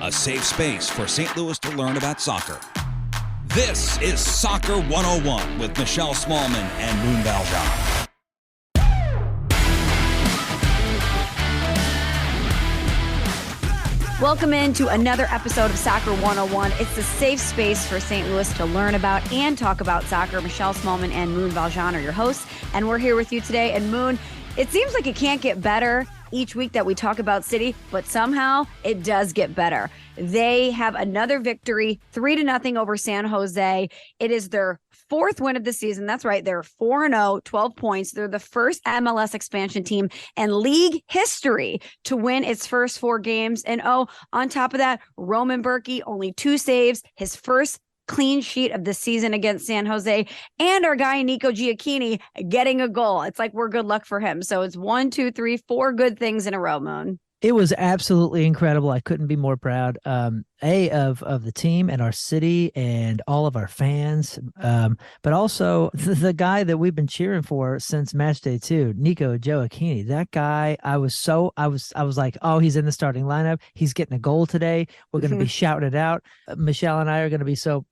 a safe space for St. Louis to learn about soccer. This is Soccer 101 with Michelle Smallman and Moon Valjean. Welcome into another episode of Soccer 101. It's a safe space for St. Louis to learn about and talk about soccer. Michelle Smallman and Moon Valjean are your hosts, and we're here with you today. And Moon, it seems like it can't get better each week that we talk about City, but somehow it does get better. They have another victory, 3-0 over San Jose. It is their fourth win of the season. That's right. They're 4-0, 12 points. They're the first MLS expansion team in league history to win its first 4 games. And on top of that, Roman Bürki, only 2 saves, his first clean sheet of the season against San Jose, and our guy Nico Giacchini getting a goal. It's like we're good luck for him. So it's 1, 2, 3, 4 good things in a row, Moon. It was absolutely incredible. I couldn't be more proud, of the team and our city and all of our fans, but also the guy that we've been cheering for since Matchday 2, Nico Giacchini. That guy, I was like, oh, he's in the starting lineup. He's getting a goal today. We're going to be shouting it out. Michelle and I are going to be so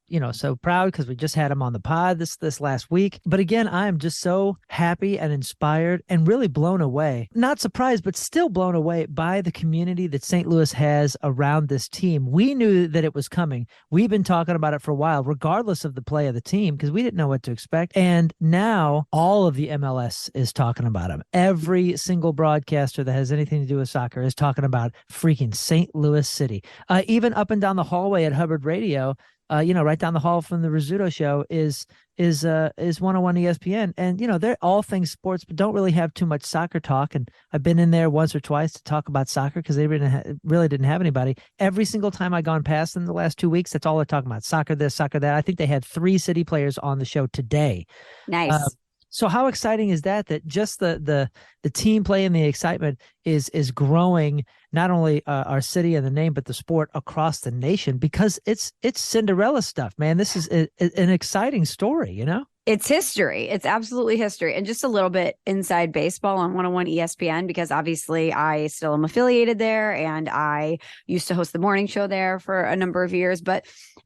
proud because we just had him on the pod this last week. But again, I am just so happy and inspired and really blown away. Not surprised, but still blown away by the community that St. Louis has around this team. We knew that it was coming. We've been talking about it for a while, regardless of the play of the team, because we didn't know what to expect. And now all of the MLS is talking about him. Every single broadcaster that has anything to do with soccer is talking about freaking St. Louis City. Even up and down the hallway at Hubbard Radio, right down the hall from the Rizzuto show is 101 ESPN. And, they're all things sports, but don't really have too much soccer talk. And I've been in there once or twice to talk about soccer because they really didn't have anybody. Every single time I've gone past in the last 2 weeks, that's all they're talking about. Soccer this, soccer that. I think they had 3 City players on the show today. Nice. So how exciting is that just the team play and the excitement is growing, not only our city and the name, but the sport across the nation, because it's Cinderella stuff, man. This is an exciting story, It's history. It's absolutely history. And just a little bit inside baseball on 101 ESPN, because obviously I still am affiliated there and I used to host the morning show there for a number of years, but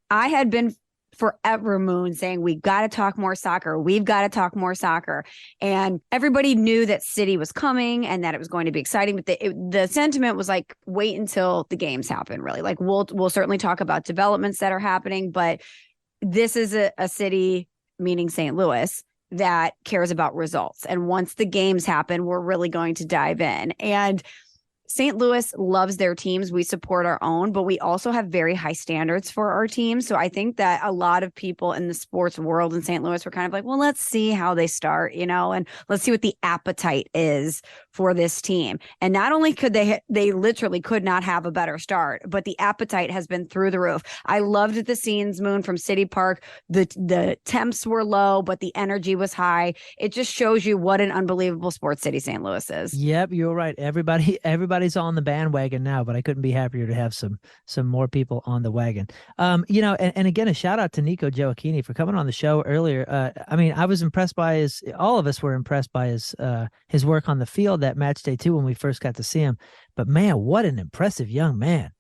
I had been forever, Moon, saying we've got to talk more soccer. We've got to talk more soccer. And everybody knew that City was coming and that it was going to be exciting. But the sentiment was like, wait until the games happen, really. Like we'll certainly talk about developments that are happening, but this is a city, meaning St. Louis, that cares about results. And once the games happen, we're really going to dive in. And St. Louis loves their teams. We support our own, but we also have very high standards for our teams. So I think that a lot of people in the sports world in St. Louis were kind of like, well, let's see how they start, and let's see what the appetite is for this team. And not only could they literally could not have a better start, but the appetite has been through the roof. I loved the scenes, Moon, from City Park. The temps were low, but the energy was high. It just shows you what an unbelievable sports city St. Louis is. Yep, you're right. Everybody's on the bandwagon now, but I couldn't be happier to have some more people on the wagon. And again, a shout out to Nico Giacchini for coming on the show earlier. I was impressed by all of us were impressed by his work on the field that Matchday 2 when we first got to see him. But man, what an impressive young man.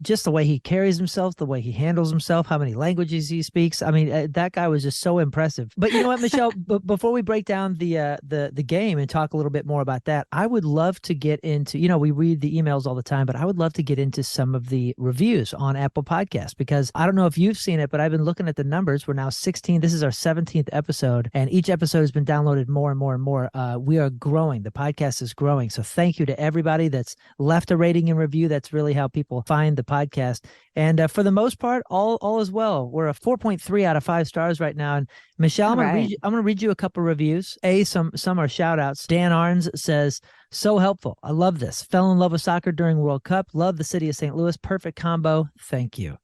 Just the way he carries himself, the way he handles himself, how many languages he speaks. That guy was just so impressive. But you know what, Michelle, before we break down the game and talk a little bit more about that, I would love to get into, we read the emails all the time, but I would love to get into some of the reviews on Apple Podcasts, because I don't know if you've seen it, but I've been looking at the numbers. We're now 16. This is our 17th episode, and each episode has been downloaded more and more and more. We are growing. The podcast is growing. So thank you to everybody that's left a rating and review. That's really how people find the podcast. And for the most part, all is well. We're a 4.3 out of 5 stars right now. And Michelle, I'm going to read you a couple reviews. Some are shout outs. Dan Arns says, so helpful. I love this. Fell in love with soccer during World Cup. Love the city of St. Louis. Perfect combo. Thank you.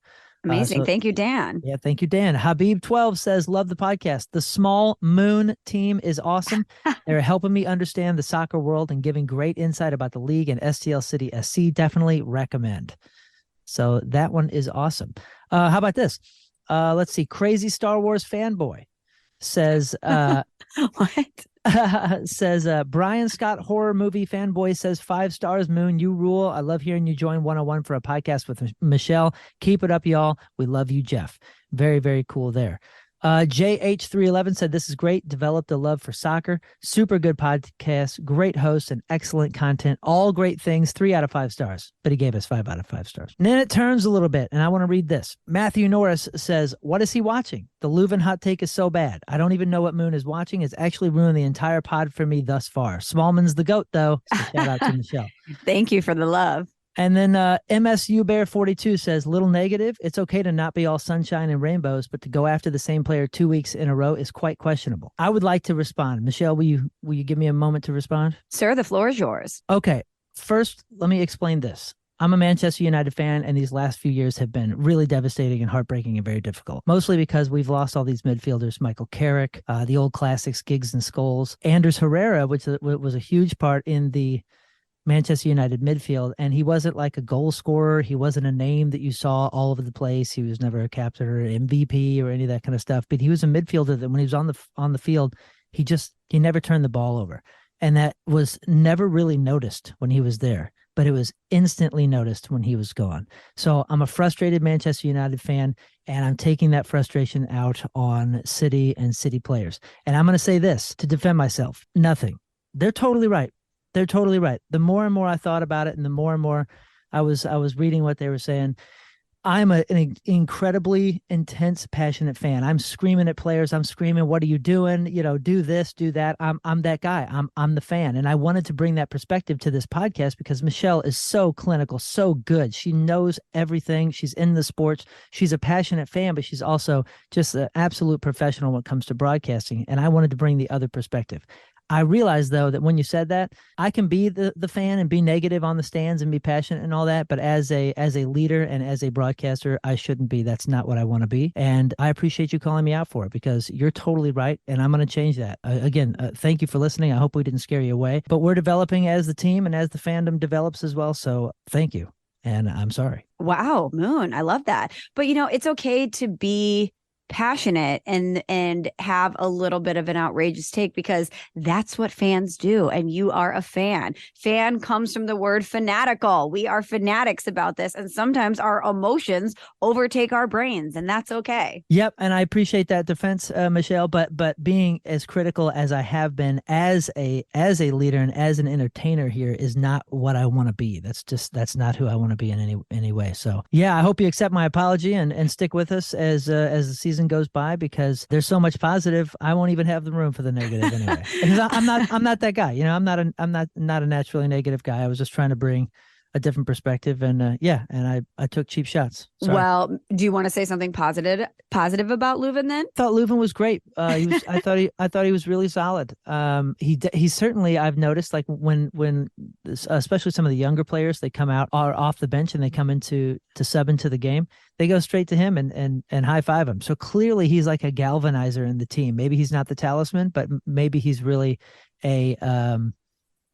Amazing. Thank you, Dan. Yeah, thank you, Dan. Habib12 says, love the podcast. The Small Moon team is awesome. They're helping me understand the soccer world and giving great insight about the league and STL City SC. Definitely recommend. So that one is awesome. How about this? Let's see. Crazy Star Wars fanboy says, what? says, Brian Scott horror movie fanboy says 5 stars. Moon, you rule. I love hearing you join 101 for a podcast with Michelle. Keep it up, y'all. We love you, Jeff. Very, very cool there. JH311 said, this is great. Developed a love for soccer. Super good podcast. Great host and excellent content. All great things. 3 out of 5 stars. But he gave us 5 out of 5 stars. And then it turns a little bit, and I want to read this. Matthew Norris says, what is he watching? The Leuven hot take is so bad. I don't even know what Moon is watching. It's actually ruined the entire pod for me thus far. Smallman's the GOAT, though. So shout out to Michelle. Thank you for the love. And then MSU Bear 42 says, little negative. It's okay to not be all sunshine and rainbows, but to go after the same player 2 weeks in a row is quite questionable. I would like to respond. Michelle, will you give me a moment to respond? Sir, the floor is yours. Okay. First, let me explain this. I'm a Manchester United fan, and these last few years have been really devastating and heartbreaking and very difficult, mostly because we've lost all these midfielders, Michael Carrick, the old classics, Giggs and Scholes, Anders Herrera, which was a huge part in the Manchester United midfield, and he wasn't like a goal scorer. He wasn't a name that you saw all over the place. He was never a captain or MVP or any of that kind of stuff, but he was a midfielder that when he was on the field, he never turned the ball over. And that was never really noticed when he was there, but it was instantly noticed when he was gone. So I'm a frustrated Manchester United fan, and I'm taking that frustration out on City and City players. And I'm going to say this to defend myself. Nothing. They're totally right. They're totally right. The more and more I thought about it, and the more and more I was reading what they were saying, I'm an incredibly intense, passionate fan. I'm screaming at players. I'm screaming, "What are you doing? You know, do this, do that." I'm that guy. I'm the fan, and I wanted to bring that perspective to this podcast because Michelle is so clinical, so good. She knows everything. She's in the sports. She's a passionate fan, but she's also just an absolute professional when it comes to broadcasting. And I wanted to bring the other perspective. I realized, though, that when you said that, I can be the fan and be negative on the stands and be passionate and all that. But as a leader and as a broadcaster, I shouldn't be. That's not what I want to be. And I appreciate you calling me out for it because you're totally right. And I'm going to change that. Thank you for listening. I hope we didn't scare you away. But we're developing as the team and as the fandom develops as well. So thank you. And I'm sorry. Wow, Moon. I love that. But, it's okay to be passionate and have a little bit of an outrageous take because that's what fans do. And you are a fan. Fan comes from the word fanatical. We are fanatics about this. And sometimes our emotions overtake our brains, and that's okay. Yep. And I appreciate that defense, Michelle, but being as critical as I have been as a leader and as an entertainer here is not what I want to be. That's not who I want to be in any way. So yeah, I hope you accept my apology and stick with us as the season goes by because there's so much positive. I won't even have the room for the negative anyway. I'm not that guy. I'm not a naturally negative guy. I was just trying to bring a different perspective, and I took cheap shots. Sorry. Well, do you want to say something positive about Leuven then? I thought Leuven was great. I thought he was really solid. He certainly, I've noticed, like when especially some of the younger players, they come out are off the bench and they come to sub into the game, they go straight to him and high five him. So clearly he's like a galvanizer in the team. Maybe he's not the talisman, but maybe he's really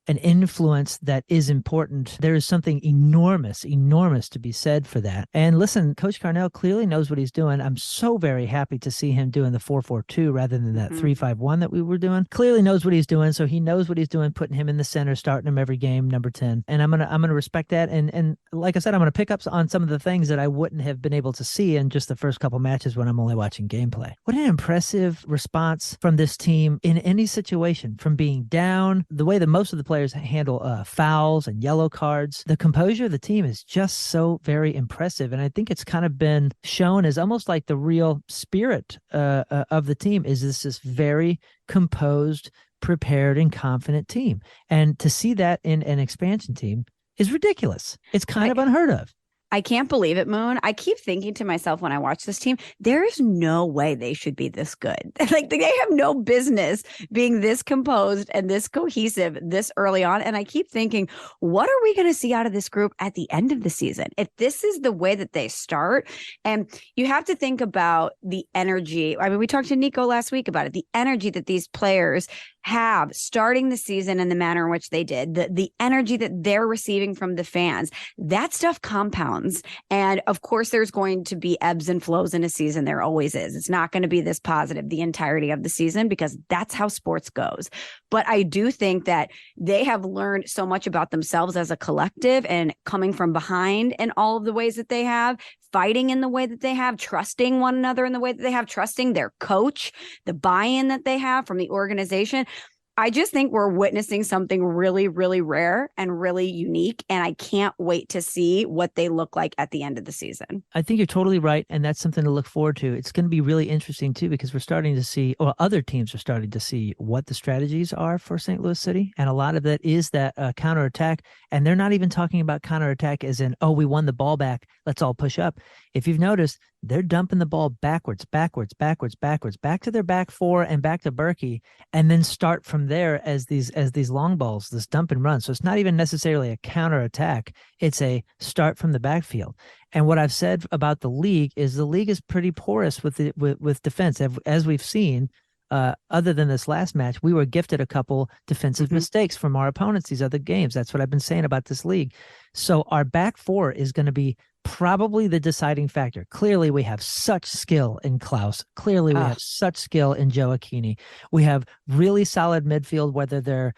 an influence that is important. There is something enormous to be said for that. And listen, Coach Carnell clearly knows what he's doing. I'm so very happy to see him doing the 4-4-2 rather than that 3-5-1 that we were doing. Clearly knows what he's doing. So he knows what he's doing, putting him in the center, starting him every game, number 10. And I'm gonna respect that. And like I said, I'm gonna pick up on some of the things that I wouldn't have been able to see in just the first couple matches when I'm only watching gameplay. What an impressive response from this team in any situation, from being down, the way that most of the players handle fouls and yellow cards. The composure of the team is just so very impressive. And I think it's kind of been shown as almost like the real spirit of the team is this very composed, prepared, and confident team. And to see that in an expansion team is ridiculous. It's kind of unheard of. I can't believe it, Moon. I keep thinking to myself when I watch this team, there is no way they should be this good. Like they have no business being this composed and this cohesive this early on. And I keep thinking, what are we going to see out of this group at the end of the season? If this is the way that they start, and you have to think about the energy. I mean, we talked to Nico last week about it, the energy that these players have starting the season in the manner in which they did, the energy that they're receiving from the fans, that stuff compounds. And of course, there's going to be ebbs and flows in a season. There always is. It's not going to be this positive the entirety of the season because that's how sports goes. But I do think that they have learned so much about themselves as a collective and coming from behind in all of the ways that they have, fighting in the way that they have, trusting one another in the way that they have, trusting their coach, the buy-in that they have from the organization. I just think we're witnessing something really, really rare and really unique. And I can't wait to see what they look like at the end of the season. I think you're totally right. And that's something to look forward to. It's going to be really interesting, too, because we're starting to see, or other teams are starting to see what the strategies are for St. Louis City. And a lot of that is that counterattack. And they're not even talking about counterattack as in, oh, we won the ball back, let's all push up. If you've noticed, they're dumping the ball backwards, back to their back four and back to Bürki, and then start from there as these long balls, this dump and run. So it's not even necessarily a counterattack. It's a start from the backfield. And what I've said about the league is pretty porous with defense. As we've seen, other than this last match, we were gifted a couple defensive mistakes from our opponents these other games. That's what I've been saying about this league. So our back four is going to be probably the deciding factor. Clearly, we have such skill in Klauss. Clearly, we have such skill in Gioacchini. We have really solid midfield, whether they're,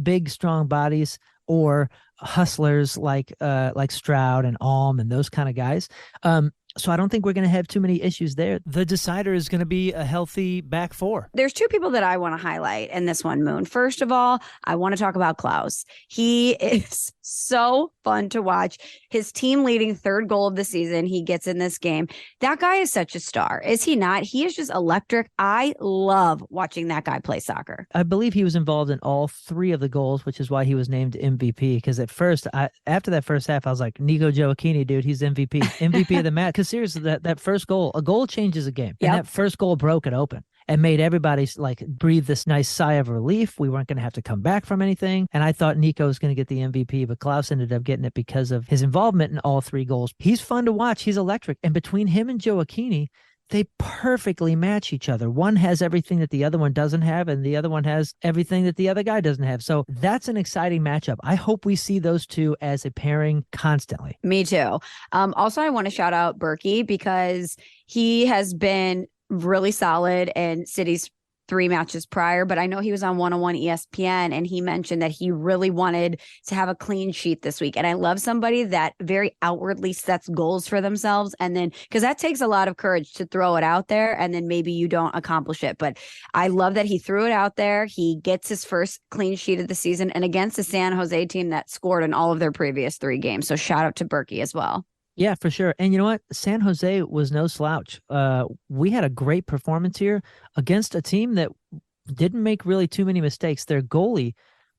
big, strong bodies or hustlers like Stroud and Alm and those kind of guys. So I don't think we're going to have too many issues there. The decider is going to be a healthy back four. There's two people that I want to highlight in this one, Moon. First of all, I want to talk about Klauss. He is so fun to watch. His team leading third goal of the season, he gets in this game. That guy is such a star, is he not? He is just electric. I love watching that guy play soccer. I believe he was involved in all three of the goals, which is why he was named MVP. Because at first, after that first half, I was like, Nico Gioacchini, dude, he's MVP of the match. Because seriously, that first goal, a goal changes a game. And that first goal broke it open and made everybody like breathe this nice sigh of relief. We weren't going to have to come back from anything. And I thought Nico was going to get the MVP, but Klauss ended up getting it because of his involvement in all three goals. He's fun to watch. He's electric. And between him and Gioacchini, they perfectly match each other. One has everything that the other one doesn't have, and the other one has everything that the other guy doesn't have. So that's an exciting matchup. I hope we see those two as a pairing constantly. Me too. Also, I want to shout out Bürki because he has been really solid in City's 3 matches prior, but I know he was on 101 ESPN and he mentioned that he really wanted to have a clean sheet this week. And I love somebody that very outwardly sets goals for themselves. And then, because that takes a lot of courage to throw it out there and then maybe you don't accomplish it. But I love that he threw it out there. He gets his first clean sheet of the season and against the San Jose team that scored in all of their previous 3 games. So shout out to Bürki as well. Yeah, for sure. And you know what? San Jose was no slouch. We had a great performance here against a team that didn't make really too many mistakes. Their goalie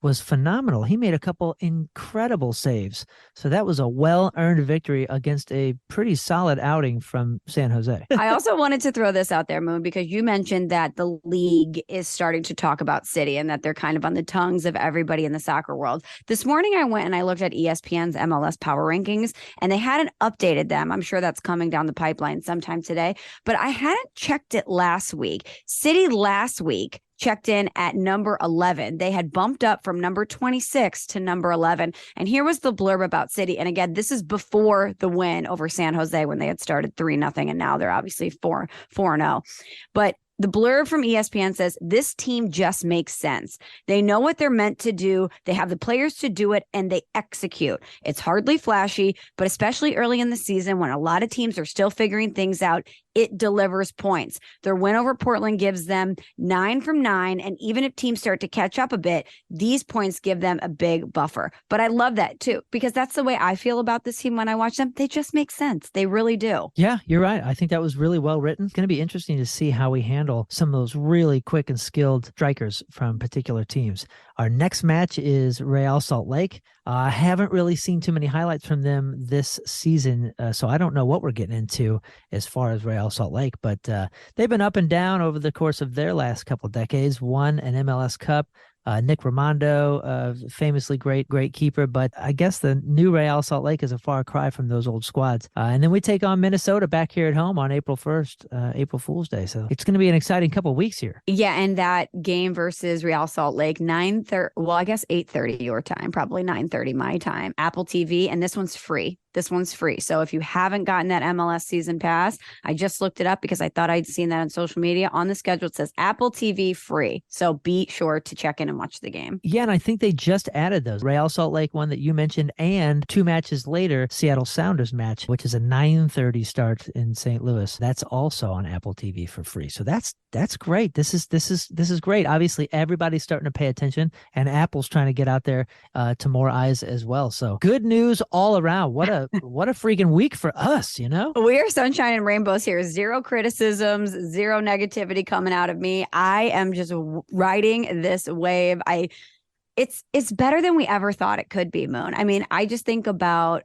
was phenomenal. He made a couple incredible saves. So that was a well-earned victory against a pretty solid outing from San Jose. I also wanted to throw this out there, Moon, because you mentioned that the league is starting to talk about City and that they're kind of on the tongues of everybody in the soccer world. This morning I went and I looked at ESPN's MLS Power Rankings and they hadn't updated them. I'm sure that's coming down the pipeline sometime today, but I hadn't checked it last week. City last week checked in at number 11. They had bumped up from number 26 to number 11. And here was the blurb about City. And again, this is before the win over San Jose when they had started 3-0. And now they're obviously 4-0. But the blurb from ESPN says, this team just makes sense. They know what they're meant to do. They have the players to do it and they execute. It's hardly flashy, but especially early in the season when a lot of teams are still figuring things out, it delivers points. Their win over Portland gives them 9 from 9. And even if teams start to catch up a bit, these points give them a big buffer. But I love that too, because that's the way I feel about this team when I watch them. They just make sense. They really do. Yeah, you're right. I think that was really well written. It's going to be interesting to see how we handle some of those really quick and skilled strikers from particular teams. Our next match is Real Salt Lake. I haven't really seen too many highlights from them this season, so I don't know what we're getting into as far as Real Salt Lake, but they've been up and down over the course of their last couple of decades. Won an MLS Cup, Nick Raimondo, famously great keeper. But I guess the new Real Salt Lake is a far cry from those old squads. And then we take on Minnesota back here at home on April 1st, April Fool's Day. So it's going to be an exciting couple of weeks here. Yeah, and that game versus Real Salt Lake, 9:30. Well, I guess 8:30 your time, probably 9:30 my time. Apple TV, and this one's free. So if you haven't gotten that MLS season pass, I just looked it up because I thought I'd seen that on social media. On the schedule, it says Apple TV free. So be sure to check in and watch the game. Yeah, and I think they just added those. Real Salt Lake one that you mentioned, and 2 matches later, Seattle Sounders match, which is a 9:30 start in St. Louis. That's also on Apple TV for free. So that's great. This is great. Obviously, everybody's starting to pay attention, and Apple's trying to get out there to more eyes as well. So good news all around. What a freaking week for us, you know? We are sunshine and rainbows here. 0 criticisms, 0 negativity coming out of me. I am just riding this wave. It's better than we ever thought it could be, Moon. I mean, I just think about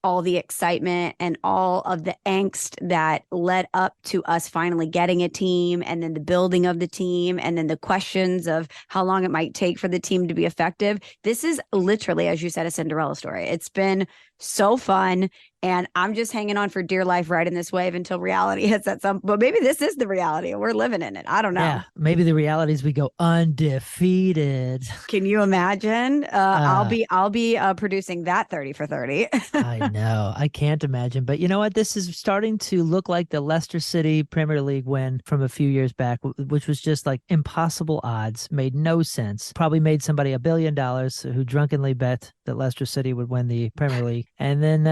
all the excitement and all of the angst that led up to us finally getting a team, and then the building of the team, and then the questions of how long it might take for the team to be effective. This is literally, as you said, a Cinderella story. It's been so fun, and I'm just hanging on for dear life riding this wave until reality hits at some. But maybe this is the reality and we're living in it. I don't know. Yeah, maybe the reality is we go undefeated. Can you imagine? I'll be producing that 30 for 30. I know. I can't imagine. But you know what? This is starting to look like the Leicester City Premier League win from a few years back, which was just like impossible odds, made no sense. Probably made somebody $1 billion who drunkenly bet that Leicester City would win the Premier League. And then,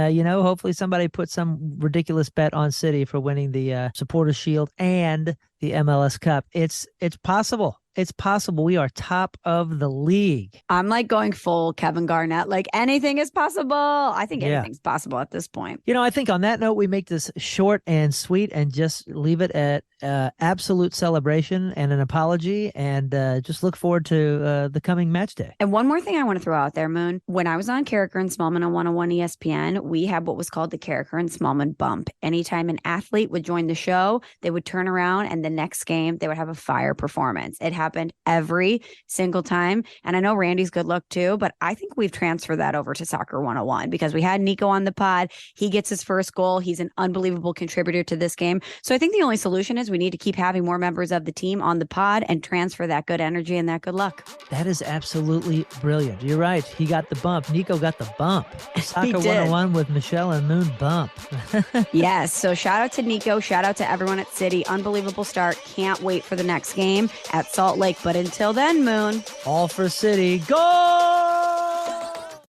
hopefully somebody put some ridiculous bet on City for winning the Supporters Shield and the MLS Cup. It's possible. It's possible. We are top of the league. I'm like going full Kevin Garnett. Like anything is possible. I think anything's possible at this point. I think on that note, we make this short and sweet and just leave it at absolute celebration and an apology, and just look forward to the coming match day. And one more thing I want to throw out there, Moon. When I was on Carricker and Smallman on 101 ESPN, we had what was called the Carricker and Smallman bump. Anytime an athlete would join the show, they would turn around and the next game, they would have a fire performance. It happened every single time. And I know Randy's good luck too, but I think we've transferred that over to Soccer 101 because we had Nico on the pod. He gets his first goal. He's an unbelievable contributor to this game. So I think the only solution is we need to keep having more members of the team on the pod and transfer that good energy and that good luck. That is absolutely brilliant. You're right. He got the bump. Nico got the bump. Soccer 101 with Michelle and Moon bump. Yes. So shout out to Nico. Shout out to everyone at City. Unbelievable start. Can't wait for the next game at Salt Lake. But until then, Moon. All for City. Go!